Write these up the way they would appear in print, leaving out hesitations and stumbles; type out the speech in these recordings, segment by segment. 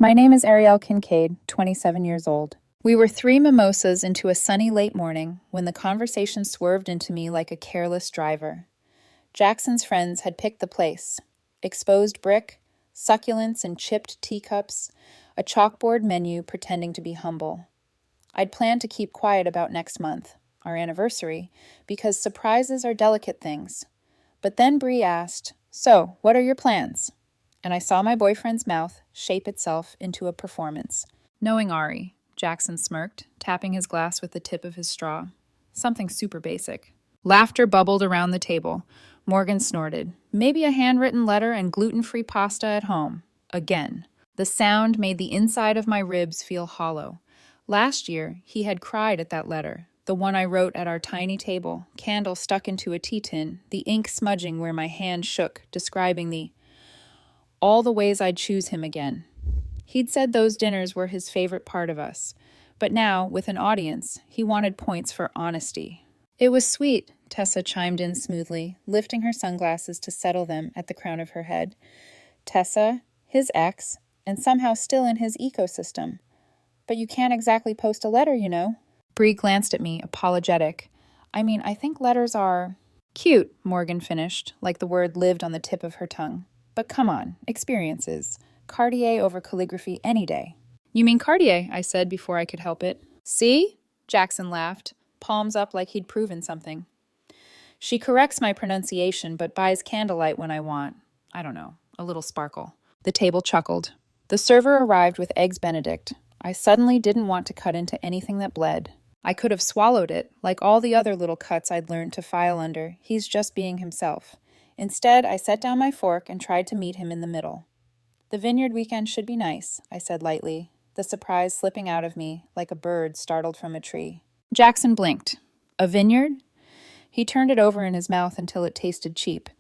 My name is Ariel Kincaid, 27 years old. We were 3 mimosas into a sunny late morning when the conversation swerved into me like a careless driver. Jackson's friends had picked the place. Exposed brick, succulents in chipped teacups, a chalkboard menu pretending to be humble. I'd planned to keep quiet about next month, our anniversary, because surprises are delicate things. But then Bree asked, "So, what are your plans?" And I saw my boyfriend's mouth shape itself into a performance. "Knowing Ari," Jackson smirked, tapping his glass with the tip of his straw. Something super basic. Laughter bubbled around the table. Morgan snorted. "Maybe a handwritten letter and gluten-free pasta at home." Again. The sound made the inside of my ribs feel hollow. Last year, he had cried at that letter, the one I wrote at our tiny table, candle stuck into a tea tin, the ink smudging where my hand shook, describing all the ways I'd choose him again. He'd said those dinners were his favorite part of us, but now, with an audience, he wanted points for honesty. "It was sweet," Tessa chimed in smoothly, lifting her sunglasses to settle them at the crown of her head. Tessa, his ex, and somehow still in his ecosystem. "But you can't exactly post a letter, you know." Bree glanced at me, apologetic. I think letters are cute," Morgan finished, like the word lived on the tip of her tongue. "But come on, experiences. Cartier over calligraphy any day." "You mean Cartier," I said before I could help it. "See?" Jackson laughed, palms up like he'd proven something. "She corrects my pronunciation but buys candlelight when I want, I don't know, a little sparkle." The table chuckled. The server arrived with eggs Benedict. I suddenly didn't want to cut into anything that bled. I could have swallowed it, like all the other little cuts I'd learned to file under. He's just being himself. Instead, I set down my fork and tried to meet him in the middle. "The vineyard weekend should be nice," I said lightly, the surprise slipping out of me like a bird startled from a tree. Jackson blinked. "A vineyard?" He turned it over in his mouth until it tasted cheap.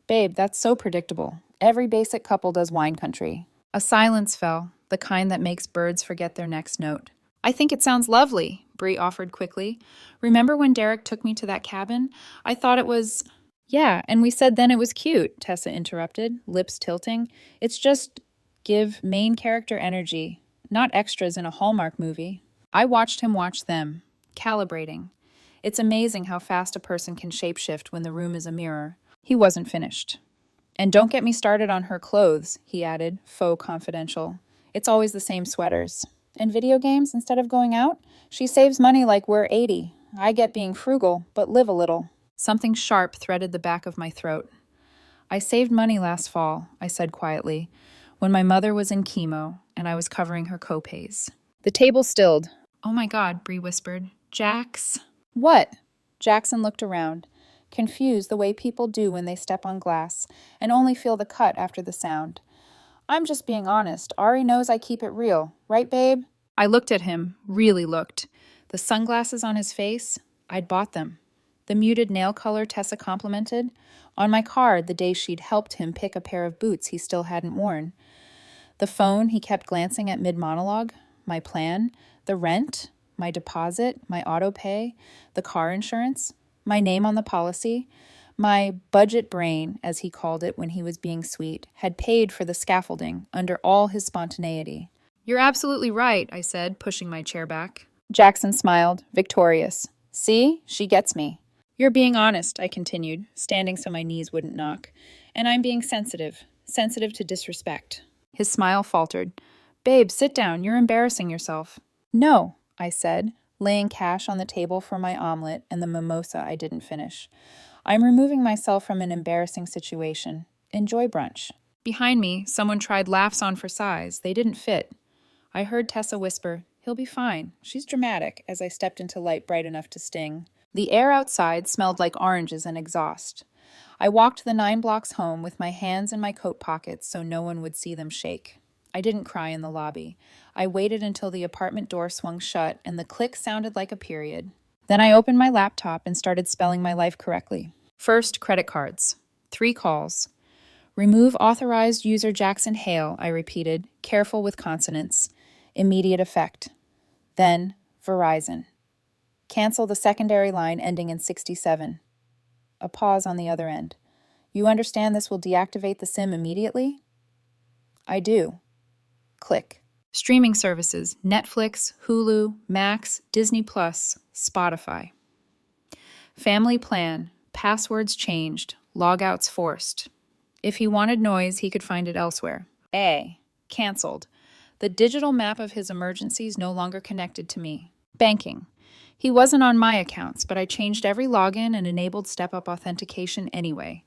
"Babe, that's so predictable. Every basic couple does wine country." A silence fell, the kind that makes birds forget their next note. "I think it sounds lovely," Bree offered quickly. "Remember when Derek took me to that cabin? I thought it was—" "Yeah, and we said then it was cute," Tessa interrupted, lips tilting. "It's just give main character energy, not extras in a Hallmark movie." I watched him watch them, calibrating. It's amazing how fast a person can shapeshift when the room is a mirror. He wasn't finished. "And don't get me started on her clothes," he added, faux confidential. "It's always the same sweaters. And video games instead of going out? She saves money like we're 80. I get being frugal, but live a little." Something sharp threaded the back of my throat. "I saved money last fall," I said quietly, "when my mother was in chemo and I was covering her copays." The table stilled. "Oh my God," Bree whispered. "Jax." "What?" Jackson looked around, confused the way people do when they step on glass and only feel the cut after the sound. "I'm just being honest. Ari knows I keep it real. Right, babe?" I looked at him, really looked. The sunglasses on his face, I'd bought them. The muted nail color Tessa complimented. On my card, the day she'd helped him pick a pair of boots he still hadn't worn. The phone he kept glancing at mid-monologue. My plan. The rent. My deposit. My auto pay. The car insurance. My name on the policy. My budget brain, as he called it when he was being sweet, had paid for the scaffolding under all his spontaneity. "You're absolutely right," I said, pushing my chair back. Jackson smiled, victorious. "See? She gets me." "You're being honest," I continued, standing so my knees wouldn't knock. "And I'm being sensitive to disrespect." His smile faltered. "Babe, sit down. You're embarrassing yourself." "No," I said, laying cash on the table for my omelet and the mimosa I didn't finish. "I'm removing myself from an embarrassing situation. Enjoy brunch." Behind me, someone tried laughs on for size. They didn't fit. I heard Tessa whisper, "He'll be fine. She's dramatic," as I stepped into light bright enough to sting. The air outside smelled like oranges and exhaust. I walked the 9 blocks home with my hands in my coat pockets so no one would see them shake. I didn't cry in the lobby. I waited until the apartment door swung shut and the click sounded like a period. Then I opened my laptop and started spelling my life correctly. First, credit cards. 3 calls. "Remove authorized user Jackson Hale," I repeated, careful with consonants. Immediate effect. Then, Verizon. Cancel the secondary line ending in 67. A pause on the other end. "You understand this will deactivate the SIM immediately?" "I do." Click. Streaming services: Netflix, Hulu, Max, Disney Plus, Spotify. Family plan: passwords changed, logouts forced. If he wanted noise, he could find it elsewhere. A. Cancelled. The digital map of his emergencies no longer connected to me. Banking. He wasn't on my accounts, but I changed every login and enabled step-up authentication anyway.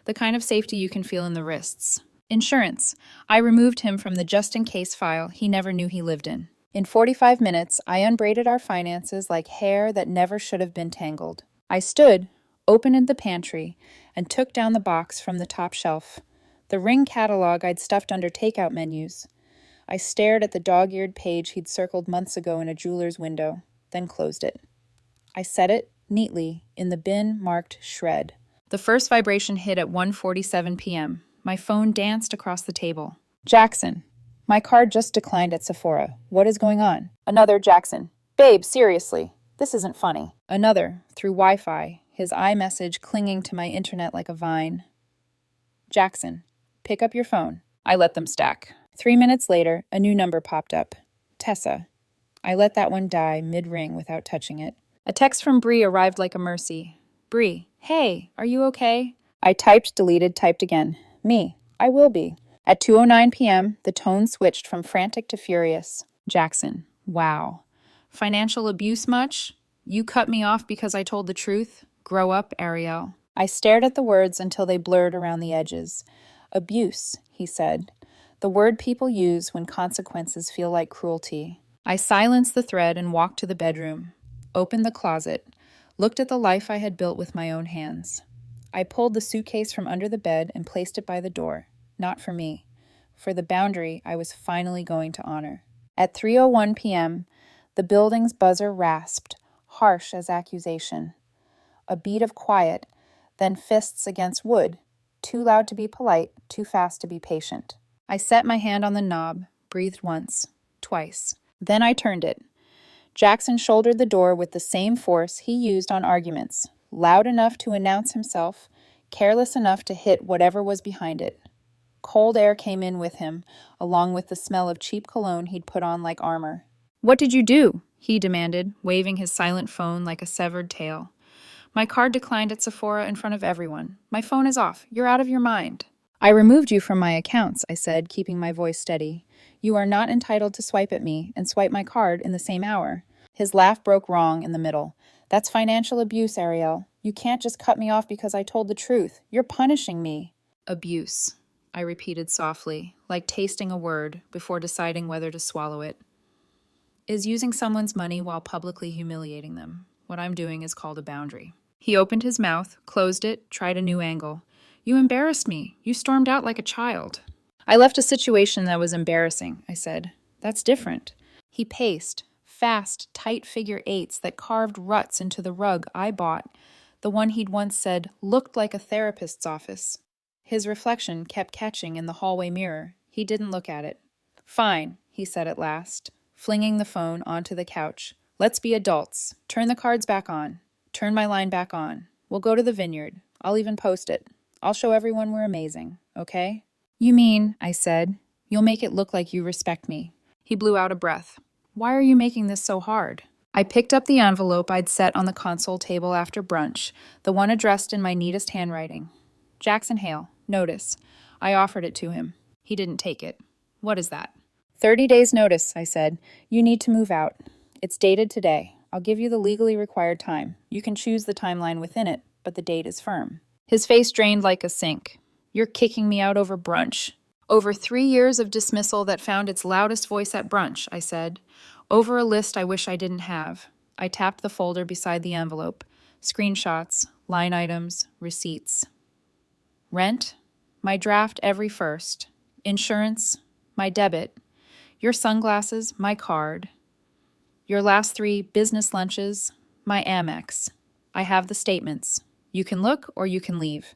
The kind of safety you can feel in the wrists. Insurance. I removed him from the just-in-case file he never knew he lived in. In 45 minutes, I unbraided our finances like hair that never should have been tangled. I stood, opened the pantry, and took down the box from the top shelf. The Ring catalog I'd stuffed under takeout menus. I stared at the dog-eared page he'd circled months ago in a jeweler's window, then closed it. I set it, neatly, in the bin marked shred. The first vibration hit at 1:47 p.m. My phone danced across the table. Jackson. My card just declined at Sephora. What is going on? Another Jackson. Babe, seriously. This isn't funny. Another, through Wi-Fi, his iMessage clinging to my internet like a vine. Jackson. Pick up your phone. I let them stack. 3 minutes later, a new number popped up. Tessa. I let that one die mid-ring without touching it. A text from Bree arrived like a mercy. Bree. Hey, are you okay? I typed, deleted, typed again. Me. I will be. At 2:09 p.m., the tone switched from frantic to furious. Jackson. Wow. Financial abuse much? You cut me off because I told the truth? Grow up, Ariel. I stared at the words until they blurred around the edges. Abuse, he said. The word people use when consequences feel like cruelty. I silenced the thread and walked to the bedroom, opened the closet, looked at the life I had built with my own hands. I pulled the suitcase from under the bed and placed it by the door. Not for me. For the boundary I was finally going to honor. At 3:01 p.m., the building's buzzer rasped, harsh as accusation. A beat of quiet, then fists against wood, too loud to be polite, too fast to be patient. I set my hand on the knob, breathed once, twice. Then I turned it. Jackson shouldered the door with the same force he used on arguments, loud enough to announce himself, careless enough to hit whatever was behind it. Cold air came in with him, along with the smell of cheap cologne he'd put on like armor. What did you do? He demanded, waving his silent phone like a severed tail. My card declined at Sephora in front of everyone. My phone is off. You're out of your mind. I removed you from my accounts, I said, keeping my voice steady. You are not entitled to swipe at me and swipe my card in the same hour. His laugh broke wrong in the middle. That's financial abuse, Ariel. You can't just cut me off because I told the truth. You're punishing me. Abuse, I repeated softly, like tasting a word before deciding whether to swallow it. Is using someone's money while publicly humiliating them. What I'm doing is called a boundary. He opened his mouth, closed it, tried a new angle. You embarrassed me. You stormed out like a child. I left a situation that was embarrassing, I said. That's different. He paced, fast, tight figure eights that carved ruts into the rug I bought, the one he'd once said looked like a therapist's office. His reflection kept catching in the hallway mirror. He didn't look at it. Fine, he said at last, flinging the phone onto the couch. Let's be adults. Turn the cards back on. Turn my line back on. We'll go to the vineyard. I'll even post it. I'll show everyone we're amazing, okay? You mean, I said, you'll make it look like you respect me. He blew out a breath. Why are you making this so hard? I picked up the envelope I'd set on the console table after brunch, the one addressed in my neatest handwriting. Jackson Hale, notice. I offered it to him. He didn't take it. What is that? 30 days notice, I said. You need to move out. It's dated today. I'll give you the legally required time. You can choose the timeline within it, but the date is firm. His face drained like a sink. You're kicking me out over brunch. Over 3 years of dismissal that found its loudest voice at brunch, I said. Over a list I wish I didn't have. I tapped the folder beside the envelope. Screenshots, line items, receipts. Rent, my draft every first. Insurance, my debit. Your sunglasses, my card. Your last 3 business lunches, my Amex. I have the statements. You can look or you can leave.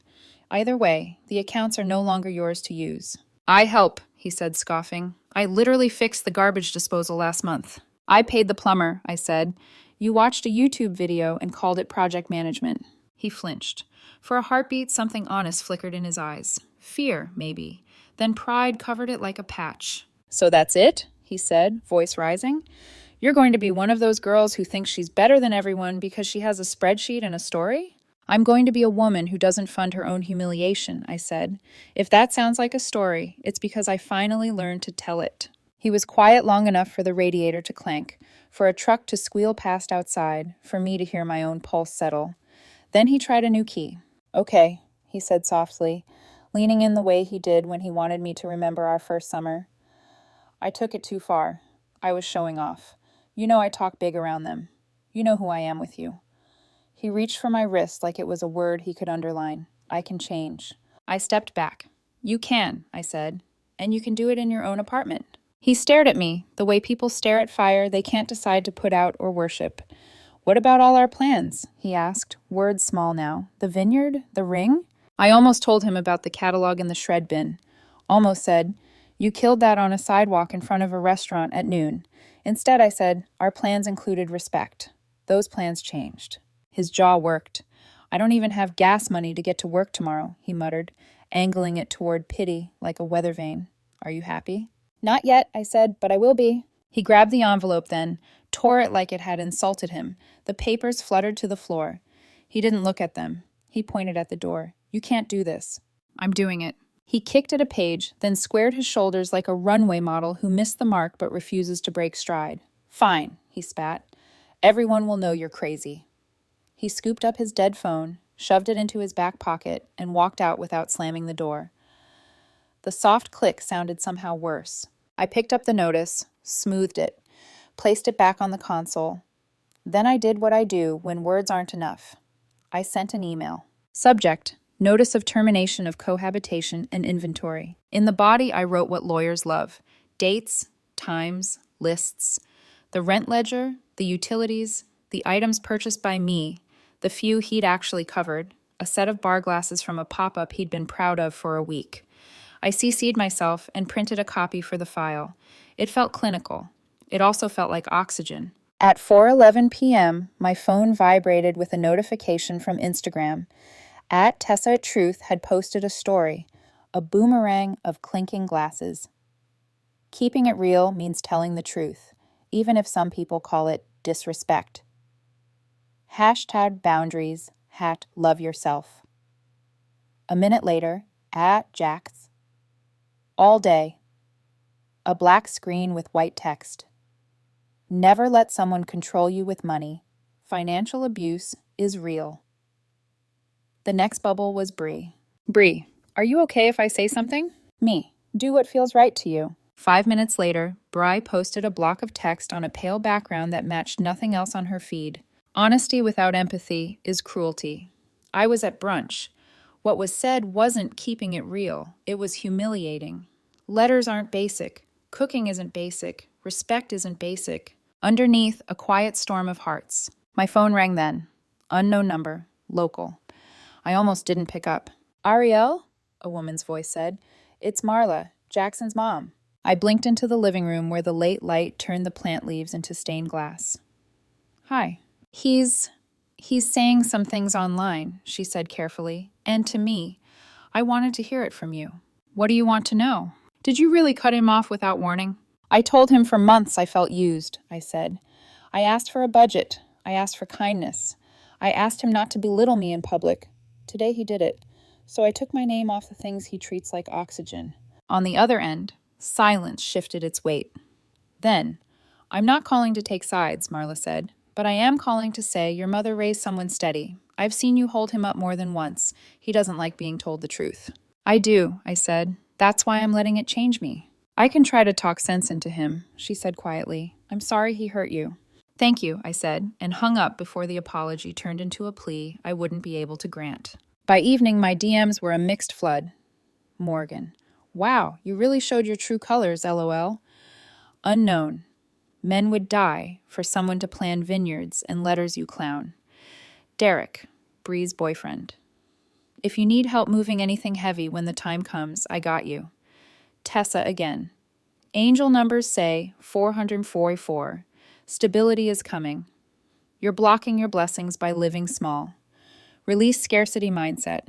Either way, the accounts are no longer yours to use. I help, he said, scoffing. I literally fixed the garbage disposal last month. I paid the plumber, I said. You watched a YouTube video and called it project management. He flinched. For a heartbeat, something honest flickered in his eyes. Fear, maybe. Then pride covered it like a patch. So that's it? he said, voice rising. You're going to be one of those girls who thinks she's better than everyone because she has a spreadsheet and a story? I'm going to be a woman who doesn't fund her own humiliation, I said. If that sounds like a story, it's because I finally learned to tell it. He was quiet long enough for the radiator to clank, for a truck to squeal past outside, for me to hear my own pulse settle. Then he tried a new key. Okay, he said softly, leaning in the way he did when he wanted me to remember our first summer. I took it too far. I was showing off. You know I talk big around them. You know who I am with you. He reached for my wrist like it was a word he could underline. I can change. I stepped back. You can, I said, and you can do it in your own apartment. He stared at me, the way people stare at fire they can't decide to put out or worship. What about all our plans? He asked, words small now. The vineyard? The ring? I almost told him about the catalog in the shred bin. Almost said, you killed that on a sidewalk in front of a restaurant at noon. Instead, I said, our plans included respect. Those plans changed. His jaw worked. I don't even have gas money to get to work tomorrow, he muttered, angling it toward pity like a weather vane. Are you happy? Not yet, I said, but I will be. He grabbed the envelope then, tore it like it had insulted him. The papers fluttered to the floor. He didn't look at them. He pointed at the door. You can't do this. I'm doing it. He kicked at a page, then squared his shoulders like a runway model who missed the mark but refuses to break stride. Fine, he spat. Everyone will know you're crazy. He scooped up his dead phone, shoved it into his back pocket, and walked out without slamming the door. The soft click sounded somehow worse. I picked up the notice, smoothed it, placed it back on the console. Then I did what I do when words aren't enough. I sent an email. Subject: Notice of termination of cohabitation and inventory. In the body, I wrote what lawyers love: dates, times, lists, the rent ledger, the utilities, the items purchased by me, the few he'd actually covered, a set of bar glasses from a pop-up he'd been proud of for a week. I CC'd myself and printed a copy for the file. It felt clinical. It also felt like oxygen. At 4:11 p.m., my phone vibrated with a notification from Instagram. @TessaTruth had posted a story, a boomerang of clinking glasses. Keeping it real means telling the truth, even if some people call it disrespect. #boundaries, #love yourself. A minute later, @Jax. All day. A black screen with white text. Never let someone control you with money. Financial abuse is real. The next bubble was Bree. Bree, are you okay if I say something? Me. Do what feels right to you. 5 minutes later, Bri posted a block of text on a pale background that matched nothing else on her feed. Honesty without empathy is cruelty. I was at brunch. What was said wasn't keeping it real. It was humiliating. Letters aren't basic. Cooking isn't basic. Respect isn't basic. Underneath, a quiet storm of hearts. My phone rang then. Unknown number. Local. I almost didn't pick up. Ariel? A woman's voice said. It's Marla, Jackson's mom. I blinked into the living room where the late light turned the plant leaves into stained glass. Hi. He's saying some things online, she said carefully, and to me. I wanted to hear it from you. What do you want to know? Did you really cut him off without warning? I told him for months I felt used, I said. I asked for a budget. I asked for kindness. I asked him not to belittle me in public. Today he did it. So I took my name off the things he treats like oxygen. On the other end, silence shifted its weight. Then, I'm not calling to take sides, Marla said, but I am calling to say your mother raised someone steady. I've seen you hold him up more than once. He doesn't like being told the truth. I do, I said. That's why I'm letting it change me. I can try to talk sense into him, she said quietly. I'm sorry he hurt you. Thank you, I said, and hung up before the apology turned into a plea I wouldn't be able to grant. By evening, my DMs were a mixed flood. Morgan. Wow, you really showed your true colors, LOL. Unknown. Men would die for someone to plan vineyards and letters you clown. Derek, Bree's boyfriend. If you need help moving anything heavy when the time comes, I got you. Tessa again. Angel numbers say 444. Stability is coming. You're blocking your blessings by living small. Release scarcity mindset.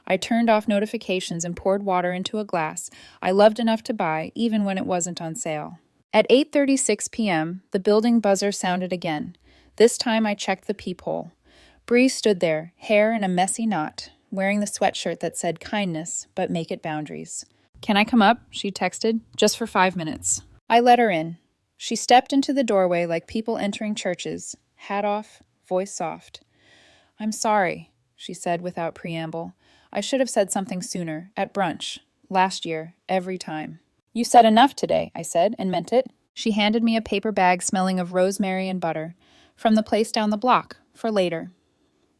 I turned off notifications and poured water into a glass I loved enough to buy even when it wasn't on sale. At 8:36 p.m., the building buzzer sounded again. This time I checked the peephole. Bree stood there, hair in a messy knot, wearing the sweatshirt that said kindness, but make it boundaries. "Can I come up?" she texted. "Just for 5 minutes." I let her in. She stepped into the doorway like people entering churches, hat off, voice soft. "I'm sorry," she said without preamble. "I should have said something sooner, at brunch. Last year, every time." "You said enough today," I said, and meant it. She handed me a paper bag smelling of rosemary and butter, from the place down the block, for later.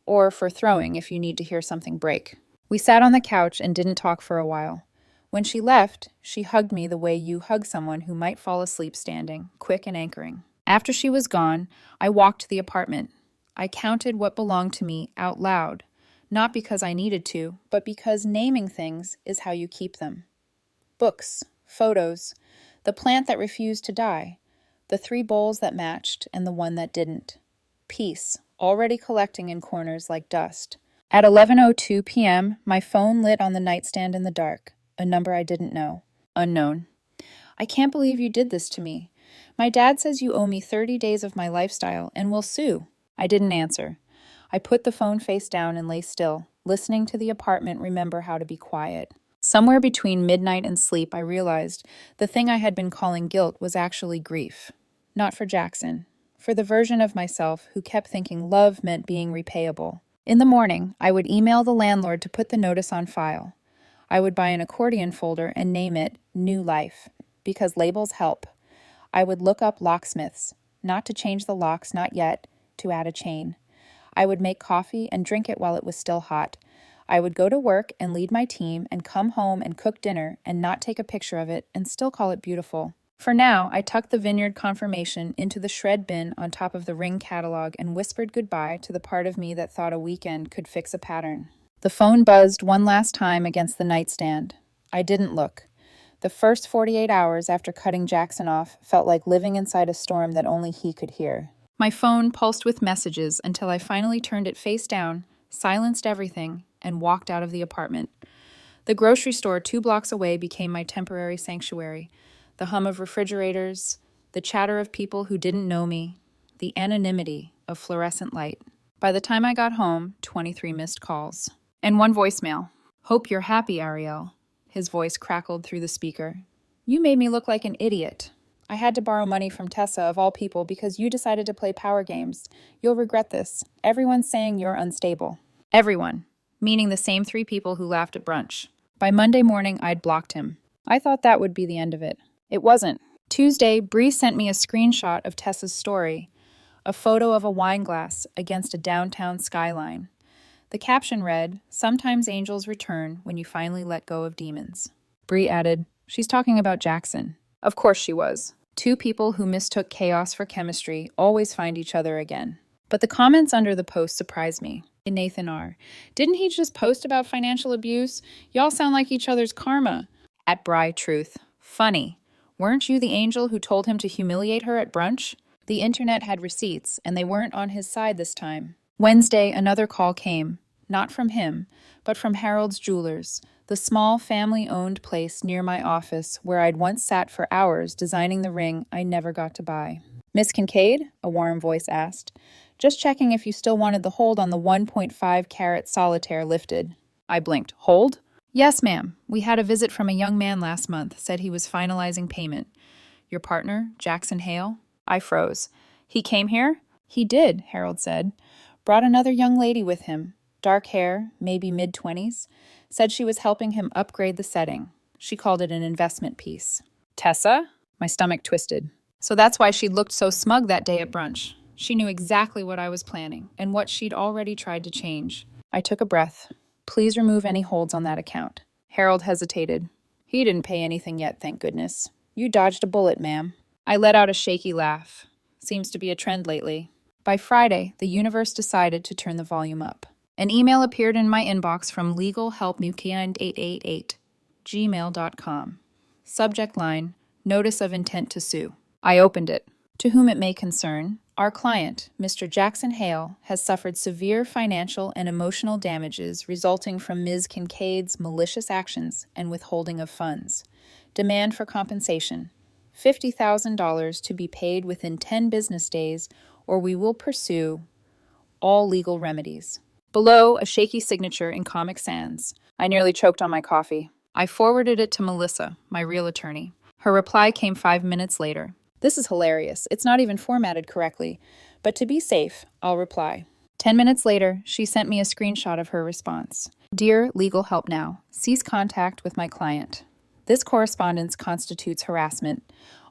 Or for throwing if you need to hear something break. We sat on the couch and didn't talk for a while. When she left, she hugged me the way you hug someone who might fall asleep standing, quick and anchoring. After she was gone, I walked to the apartment. I counted what belonged to me out loud, not because I needed to, but because naming things is how you keep them. Books, photos, the plant that refused to die, the 3 bowls that matched and the one that didn't. Peace, already collecting in corners like dust. At 11:02 p.m., my phone lit on the nightstand in the dark, a number I didn't know. Unknown. "I can't believe you did this to me. My dad says you owe me 30 days of my lifestyle and will sue." I didn't answer. I put the phone face down and lay still, listening to the apartment remember how to be quiet. Somewhere between midnight and sleep, I realized the thing I had been calling guilt was actually grief. Not for Jackson. For the version of myself who kept thinking love meant being repayable. In the morning, I would email the landlord to put the notice on file. I would buy an accordion folder and name it New Life, because labels help. I would look up locksmiths, not to change the locks, not yet, to add a chain. I would make coffee and drink it while it was still hot. I would go to work and lead my team and come home and cook dinner and not take a picture of it and still call it beautiful. For now, I tucked the vineyard confirmation into the shred bin on top of the Ring catalog and whispered goodbye to the part of me that thought a weekend could fix a pattern. The phone buzzed one last time against the nightstand. I didn't look. The first 48 hours after cutting Jackson off felt like living inside a storm that only he could hear. My phone pulsed with messages until I finally turned it face down, silenced everything, and walked out of the apartment. The grocery store 2 blocks away became my temporary sanctuary. The hum of refrigerators, the chatter of people who didn't know me, the anonymity of fluorescent light. By the time I got home, 23 missed calls. And 1 voicemail. "Hope you're happy, Ariel." His voice crackled through the speaker. "You made me look like an idiot. I had to borrow money from Tessa, of all people, because you decided to play power games. You'll regret this. Everyone's saying you're unstable." Everyone, meaning the same 3 people who laughed at brunch. By Monday morning, I'd blocked him. I thought that would be the end of it. It wasn't. Tuesday, Bree sent me a screenshot of Tessa's story, a photo of a wine glass against a downtown skyline. The caption read, "Sometimes angels return when you finally let go of demons." Bree added, "She's talking about Jackson." Of course she was. 2 people who mistook chaos for chemistry always find each other again. But the comments under the post surprised me. Nathan R. "Didn't he just post about financial abuse? Y'all sound like each other's karma." At Bry Truth. "Funny. Weren't you the angel who told him to humiliate her at brunch?" The internet had receipts, and they weren't on his side this time. Wednesday, another call came. Not from him, but from Harold's Jewelers, the small family-owned place near my office where I'd once sat for hours designing the ring I never got to buy. "Miss Kincaid?" a warm voice asked. "Just checking if you still wanted the hold on the 1.5-carat solitaire lifted." I blinked. "Hold?" "Yes, ma'am. We had a visit from a young man last month, said he was finalizing payment." "Your partner, Jackson Hale?" I froze. "He came here?" "He did," Harold said. "Brought another young lady with him. Dark hair, maybe mid-20s. Said she was helping him upgrade the setting. She called it an investment piece." "Tessa?" My stomach twisted. So that's why she looked so smug that day at brunch. She knew exactly what I was planning, and what she'd already tried to change. I took a breath. "Please remove any holds on that account." Harold hesitated. "He didn't pay anything yet, thank goodness." "You dodged a bullet, ma'am." I let out a shaky laugh. Seems to be a trend lately. By Friday, the universe decided to turn the volume up. An email appeared in my inbox from legalhelpmukind888, gmail.com. Subject line, "Notice of intent to sue." I opened it. "To whom it may concern, our client, Mr. Jackson Hale, has suffered severe financial and emotional damages resulting from Ms. Kincaid's malicious actions and withholding of funds. Demand for compensation. $50,000 to be paid within 10 business days, or we will pursue all legal remedies. Below, a shaky signature in Comic Sans. I nearly choked on my coffee. I forwarded it to Melissa, my real attorney. Her reply came 5 minutes later. This is hilarious. It's not even formatted correctly. But to be safe, I'll reply. 10 minutes later, she sent me a screenshot of her response. Dear Legal Help Now, cease contact with my client. This correspondence constitutes harassment.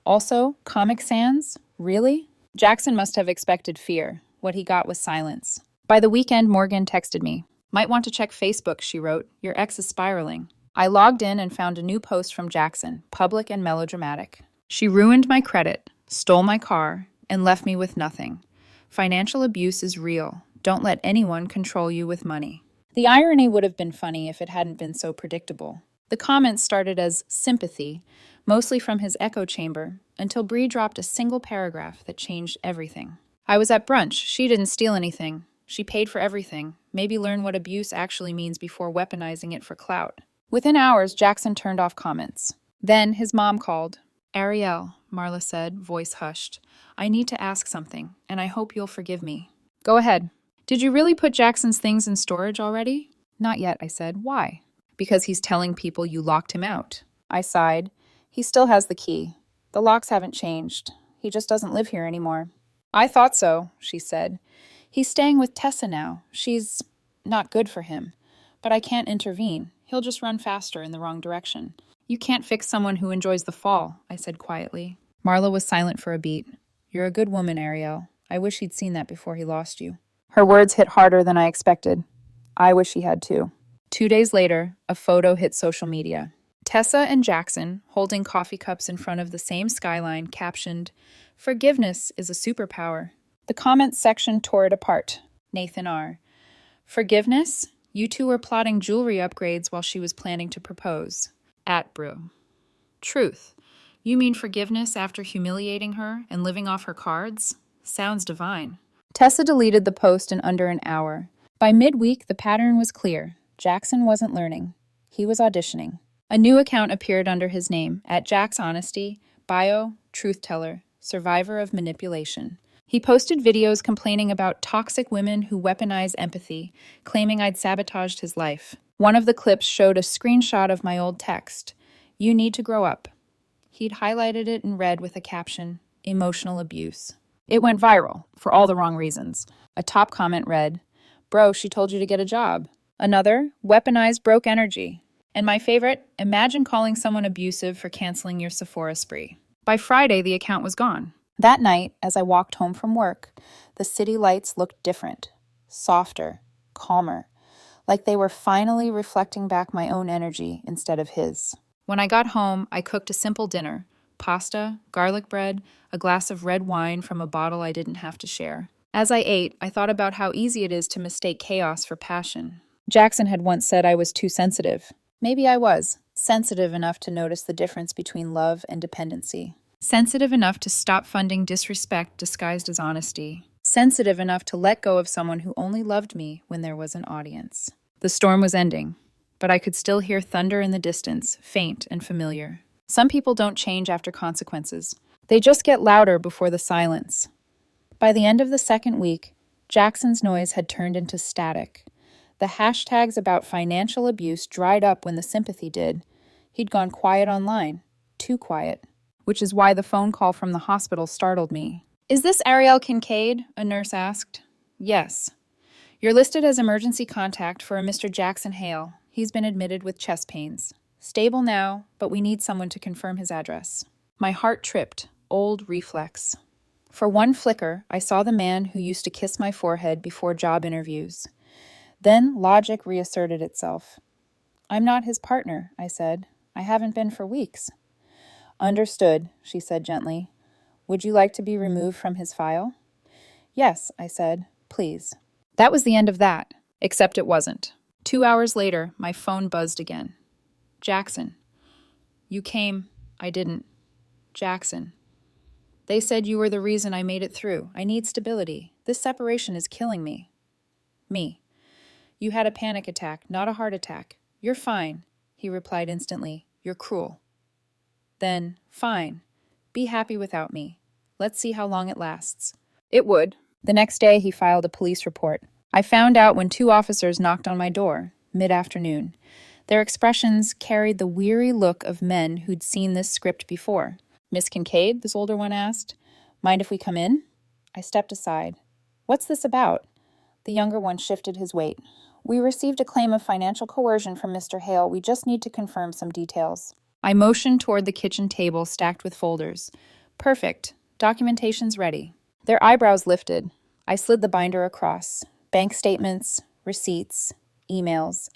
Also, Comic Sans? Really? Jackson must have expected fear. What he got was silence. By the weekend, Morgan texted me. Might want to check Facebook, she wrote. Your ex is spiraling. I logged in and found a new post from Jackson, public and melodramatic. She ruined my credit, stole my car, and left me with nothing. Financial abuse is real. Don't let anyone control you with money. The irony would have been funny if it hadn't been so predictable. The comments started as sympathy, mostly from his echo chamber, until Bree dropped a single paragraph that changed everything. I was at brunch. She didn't steal anything. She paid for everything. Maybe learn what abuse actually means before weaponizing it for clout. Within hours, Jackson turned off comments. Then his mom called. Ariel, Marla said, voice hushed. I need to ask something, and I hope you'll forgive me. Go ahead. Did you really put Jackson's things in storage already? Not yet, I said. Why? Because he's telling people you locked him out. I sighed. He still has the key. The locks haven't changed. He just doesn't live here anymore. I thought so, she said. He's staying with Tessa now. She's not good for him. But I can't intervene. He'll just run faster in the wrong direction. You can't fix someone who enjoys the fall, I said quietly. Marla was silent for a beat. You're a good woman, Ariel. I wish he'd seen that before he lost you. Her words hit harder than I expected. I wish he had too. 2 days later, a photo hit social media. Tessa and Jackson, holding coffee cups in front of the same skyline, captioned, Forgiveness is a superpower. The comments section tore it apart. Nathan R. Forgiveness? You two were plotting jewelry upgrades while she was planning to propose. @Brew. Truth. You mean forgiveness after humiliating her and living off her cards? Sounds divine. Tessa deleted the post in under an hour. By midweek, the pattern was clear. Jackson wasn't learning. He was auditioning. A new account appeared under his name, @JacksHonesty, bio, truth teller, survivor of manipulation. He posted videos complaining about toxic women who weaponize empathy, claiming I'd sabotaged his life. One of the clips showed a screenshot of my old text. You need to grow up. He'd highlighted it in red with a caption, emotional abuse. It went viral, for all the wrong reasons. A top comment read, Bro, she told you to get a job. Another, weaponized broke energy. And my favorite, imagine calling someone abusive for canceling your Sephora spree. By Friday, the account was gone. That night, as I walked home from work, the city lights looked different, softer, calmer, like they were finally reflecting back my own energy instead of his. When I got home, I cooked a simple dinner, pasta, garlic bread, a glass of red wine from a bottle I didn't have to share. As I ate, I thought about how easy it is to mistake chaos for passion. Jackson had once said I was too sensitive. Maybe I was, sensitive enough to notice the difference between love and dependency. Sensitive enough to stop funding disrespect disguised as honesty. Sensitive enough to let go of someone who only loved me when there was an audience. The storm was ending, but I could still hear thunder in the distance, faint and familiar. Some people don't change after consequences. They just get louder before the silence. By the end of the second week, Jackson's noise had turned into static. The hashtags about financial abuse dried up when the sympathy did. He'd gone quiet online. Too quiet. Which is why the phone call from the hospital startled me. Is this Ariel Kincaid? A nurse asked. Yes. You're listed as emergency contact for a Mr. Jackson Hale. He's been admitted with chest pains. Stable now, but we need someone to confirm his address. My heart tripped. Old reflex. For one flicker, I saw the man who used to kiss my forehead before job interviews. Then logic reasserted itself. I'm not his partner, I said. I haven't been for weeks. Understood, she said gently. Would you like to be removed from his file? Yes, I said. Please. That was the end of that, except it wasn't. 2 hours later, my phone buzzed again. Jackson. You came. I didn't. Jackson. They said you were the reason I made it through. I need stability. This separation is killing me. Me. You had a panic attack, not a heart attack. You're fine, he replied instantly. You're cruel. Then, fine. Be happy without me. Let's see how long it lasts. It would. The next day, he filed a police report. I found out when two officers knocked on my door, mid-afternoon. Their expressions carried the weary look of men who'd seen this script before. Miss Kincaid, this older one asked, mind if we come in? I stepped aside. What's this about? The younger one shifted his weight. We received a claim of financial coercion from Mr. Hale. We just need to confirm some details. I motioned toward the kitchen table stacked with folders. Perfect. Documentation's ready. Their eyebrows lifted. I slid the binder across. Bank statements, receipts, emails.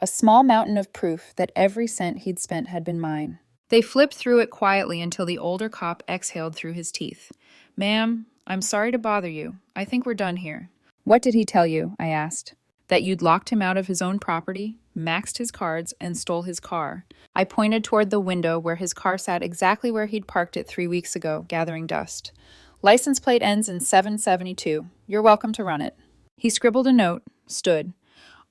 A small mountain of proof that every cent he'd spent had been mine. They flipped through it quietly until the older cop exhaled through his teeth. Ma'am, I'm sorry to bother you. I think we're done here. What did he tell you? I asked. That you'd locked him out of his own property, maxed his cards, and stole his car. I pointed toward the window where his car sat exactly where he'd parked it 3 weeks ago, gathering dust. License plate ends in 772. You're welcome to run it. He scribbled a note, stood.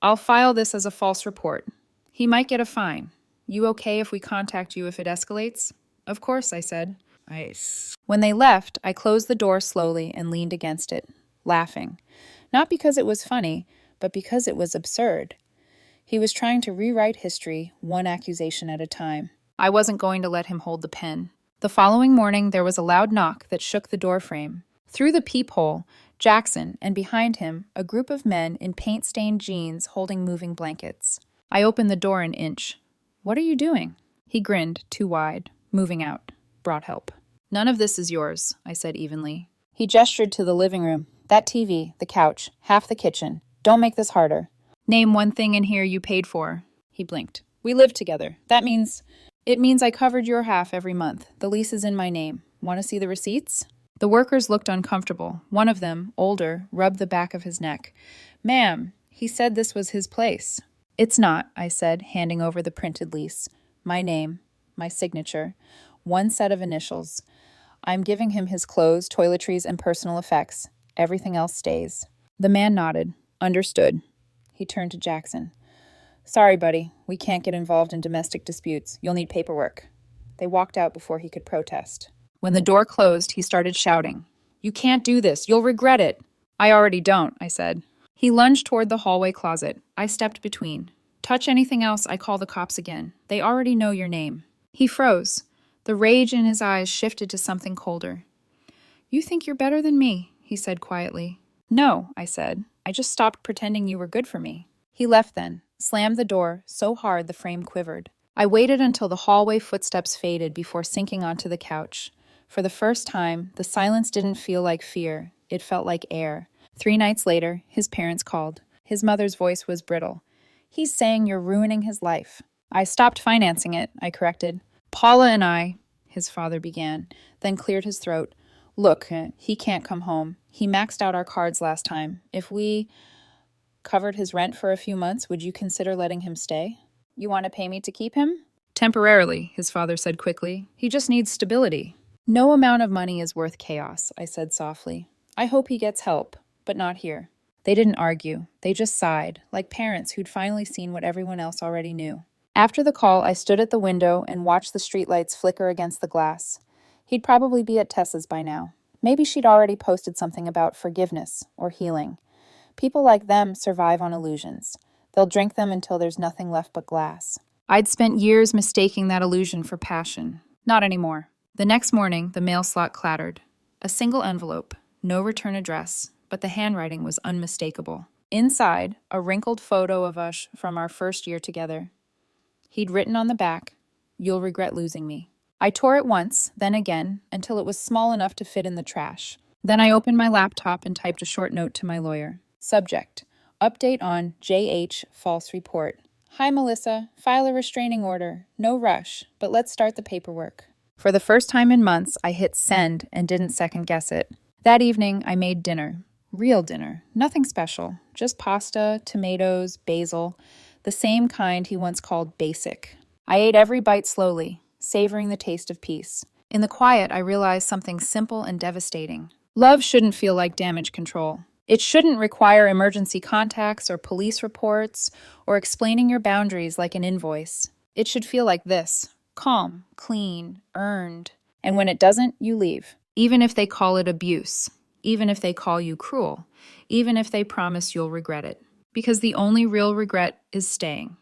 I'll file this as a false report. He might get a fine. You okay if we contact you if it escalates? Of course, I said. Nice. When they left, I closed the door slowly and leaned against it, laughing. Not because it was funny, but because it was absurd. He was trying to rewrite history, one accusation at a time. I wasn't going to let him hold the pen. The following morning, there was a loud knock that shook the doorframe. Through the peephole, Jackson, and behind him, a group of men in paint-stained jeans holding moving blankets. I opened the door an inch. What are you doing? He grinned, too wide. Moving out. Brought help. None of this is yours, I said evenly. He gestured to the living room. That TV, the couch, half the kitchen. Don't make this harder. Name one thing in here you paid for. He blinked. We live together. It means I covered your half every month. The lease is in my name. Want to see the receipts? The workers looked uncomfortable. One of them, older, rubbed the back of his neck. Ma'am, he said this was his place. It's not, I said, handing over the printed lease. My name, my signature, one set of initials. I'm giving him his clothes, toiletries, and personal effects. Everything else stays. The man nodded. Understood. He turned to Jackson. Sorry, buddy. We can't get involved in domestic disputes. You'll need paperwork. They walked out before he could protest. When the door closed, he started shouting. You can't do this. You'll regret it. I already don't, I said. He lunged toward the hallway closet. I stepped between. Touch anything else, I call the cops again. They already know your name. He froze. The rage in his eyes shifted to something colder. You think you're better than me, he said quietly. No, I said. I just stopped pretending you were good for me. He left then, slammed the door so hard the frame quivered. I waited until the hallway footsteps faded before sinking onto the couch. For the first time, the silence didn't feel like fear. It felt like air. 3 nights later, his parents called. His mother's voice was brittle. He's saying you're ruining his life. I stopped financing it, I corrected. Paula and I, his father began, then cleared his throat. Look, he can't come home. He maxed out our cards last time. If we covered his rent for a few months, would you consider letting him stay? You want to pay me to keep him? Temporarily, his father said quickly. He just needs stability. No amount of money is worth chaos, I said softly. I hope he gets help, but not here. They didn't argue. They just sighed, like parents who'd finally seen what everyone else already knew. After the call, I stood at the window and watched the streetlights flicker against the glass. He'd probably be at Tessa's by now. Maybe she'd already posted something about forgiveness or healing. People like them survive on illusions. They'll drink them until there's nothing left but glass. I'd spent years mistaking that illusion for passion. Not anymore. The next morning, the mail slot clattered. A single envelope, no return address, but the handwriting was unmistakable. Inside, a wrinkled photo of us from our first year together. He'd written on the back, "You'll regret losing me." I tore it once, then again, until it was small enough to fit in the trash. Then I opened my laptop and typed a short note to my lawyer. Subject: Update on JH false report. Hi, Melissa. File a restraining order. No rush, but let's start the paperwork. For the first time in months, I hit send and didn't second guess it. That evening, I made dinner. Real dinner. Nothing special. Just pasta, tomatoes, basil. The same kind he once called basic. I ate every bite slowly, savoring the taste of peace. In the quiet, I realized something simple and devastating. Love shouldn't feel like damage control. It shouldn't require emergency contacts or police reports or explaining your boundaries like an invoice. It should feel like this: calm, clean, earned. And when it doesn't, you leave. Even if they call it abuse. Even if they call you cruel. Even if they promise you'll regret it. Because the only real regret is staying.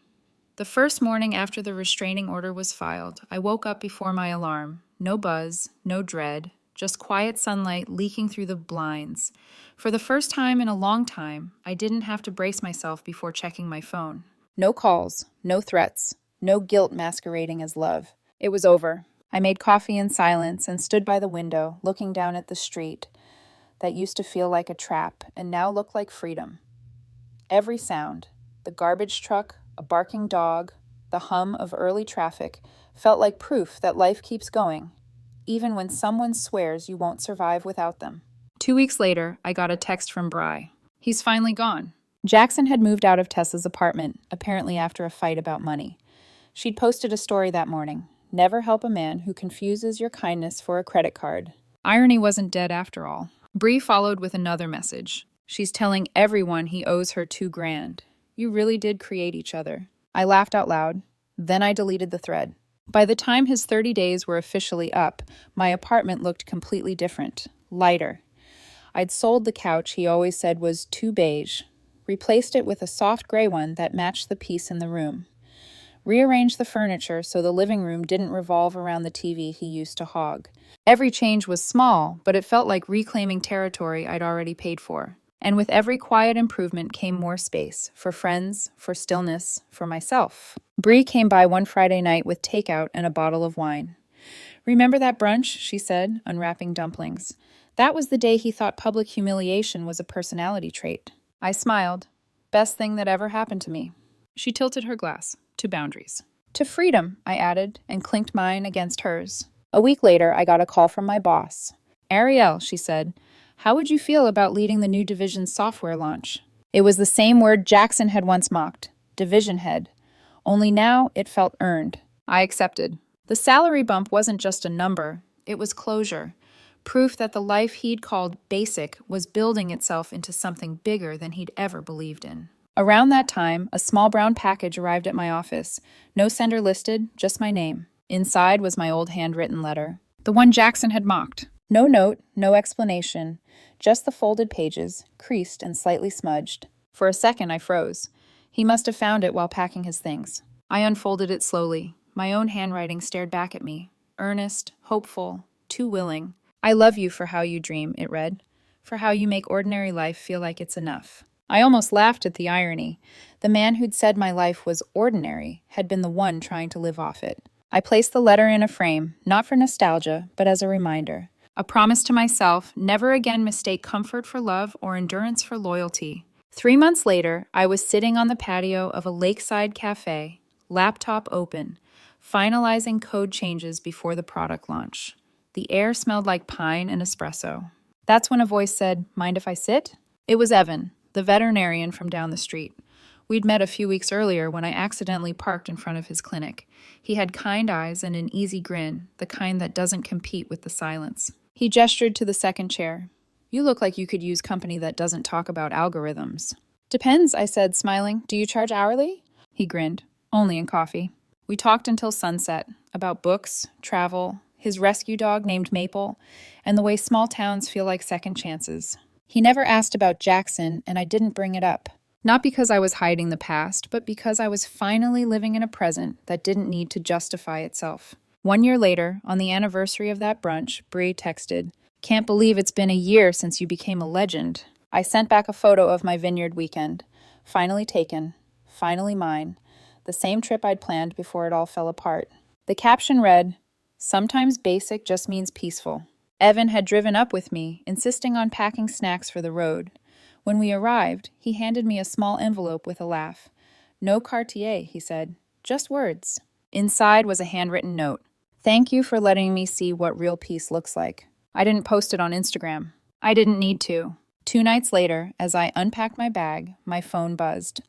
The first morning after the restraining order was filed, I woke up before my alarm. No buzz, no dread, just quiet sunlight leaking through the blinds. For the first time in a long time, I didn't have to brace myself before checking my phone. No calls, no threats, no guilt masquerading as love. It was over. I made coffee in silence and stood by the window, looking down at the street that used to feel like a trap and now looked like freedom. Every sound, the garbage truck, a barking dog, the hum of early traffic, felt like proof that life keeps going, even when someone swears you won't survive without them. 2 weeks later, I got a text from Bry. He's finally gone. Jackson had moved out of Tessa's apartment, apparently after a fight about money. She'd posted a story that morning. Never help a man who confuses your kindness for a credit card. Irony wasn't dead after all. Bree followed with another message. She's telling everyone he owes her $2,000. You really did create each other. I laughed out loud. Then I deleted the thread. By the time his 30 days were officially up, my apartment looked completely different, lighter. I'd sold the couch he always said was too beige, replaced it with a soft gray one that matched the piece in the room. Rearranged the furniture so the living room didn't revolve around the TV he used to hog. Every change was small, but it felt like reclaiming territory I'd already paid for. And with every quiet improvement came more space, for friends, for stillness, for myself. Bree came by one Friday night with takeout and a bottle of wine. Remember that brunch, she said, unwrapping dumplings. That was the day he thought public humiliation was a personality trait. I smiled. Best thing that ever happened to me. She tilted her glass. To boundaries. To freedom, I added, and clinked mine against hers. A week later, I got a call from my boss. Ariel, she said, how would you feel about leading the new division's software launch? It was the same word Jackson had once mocked, division head. Only now it felt earned. I accepted. The salary bump wasn't just a number, it was closure. Proof that the life he'd called basic was building itself into something bigger than he'd ever believed in. Around that time, a small brown package arrived at my office. No sender listed, just my name. Inside was my old handwritten letter. The one Jackson had mocked. No note, no explanation. Just the folded pages, creased and slightly smudged. For a second, I froze. He must have found it while packing his things. I unfolded it slowly. My own handwriting stared back at me. Earnest, hopeful, too willing. I love you for how you dream, it read. For how you make ordinary life feel like it's enough. I almost laughed at the irony. The man who'd said my life was ordinary had been the one trying to live off it. I placed the letter in a frame, not for nostalgia, but as a reminder. A promise to myself, never again mistake comfort for love or endurance for loyalty. 3 months later, I was sitting on the patio of a lakeside cafe, laptop open, finalizing code changes before the product launch. The air smelled like pine and espresso. That's when a voice said, "Mind if I sit?" It was Evan, the veterinarian from down the street. We'd met a few weeks earlier when I accidentally parked in front of his clinic. He had kind eyes and an easy grin, the kind that doesn't compete with the silence. He gestured to the second chair. "You look like you could use company that doesn't talk about algorithms." "Depends," I said, smiling. "Do you charge hourly?" He grinned. "Only in coffee." We talked until sunset, about books, travel, his rescue dog named Maple, and the way small towns feel like second chances. He never asked about Jackson, and I didn't bring it up. Not because I was hiding the past, but because I was finally living in a present that didn't need to justify itself. 1 year later, on the anniversary of that brunch, Bree texted, "Can't believe it's been a year since you became a legend." I sent back a photo of my vineyard weekend. Finally taken. Finally mine. The same trip I'd planned before it all fell apart. The caption read, "Sometimes basic just means peaceful." Evan had driven up with me, insisting on packing snacks for the road. When we arrived, he handed me a small envelope with a laugh. "No Cartier," he said. "Just words." Inside was a handwritten note. "Thank you for letting me see what real peace looks like." I didn't post it on Instagram. I didn't need to. 2 nights later, as I unpacked my bag, my phone buzzed.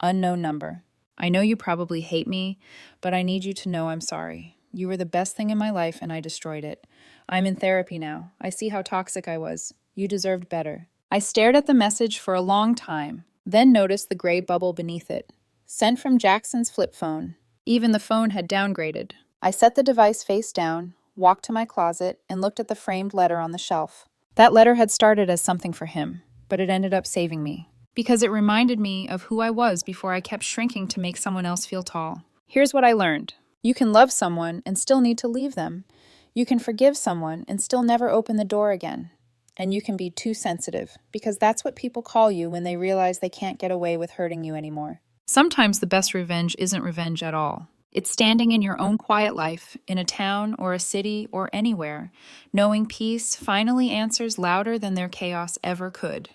Unknown number. "I know you probably hate me, but I need you to know I'm sorry. You were the best thing in my life and I destroyed it. I'm in therapy now. I see how toxic I was. You deserved better." I stared at the message for a long time, then noticed the gray bubble beneath it. Sent from Jackson's flip phone. Even the phone had downgraded. I set the device face down, walked to my closet, and looked at the framed letter on the shelf. That letter had started as something for him, but it ended up saving me. Because it reminded me of who I was before I kept shrinking to make someone else feel tall. Here's what I learned. You can love someone and still need to leave them. You can forgive someone and still never open the door again. And you can be too sensitive, because that's what people call you when they realize they can't get away with hurting you anymore. Sometimes the best revenge isn't revenge at all. It's standing in your own quiet life, in a town or a city or anywhere, knowing peace finally answers louder than their chaos ever could.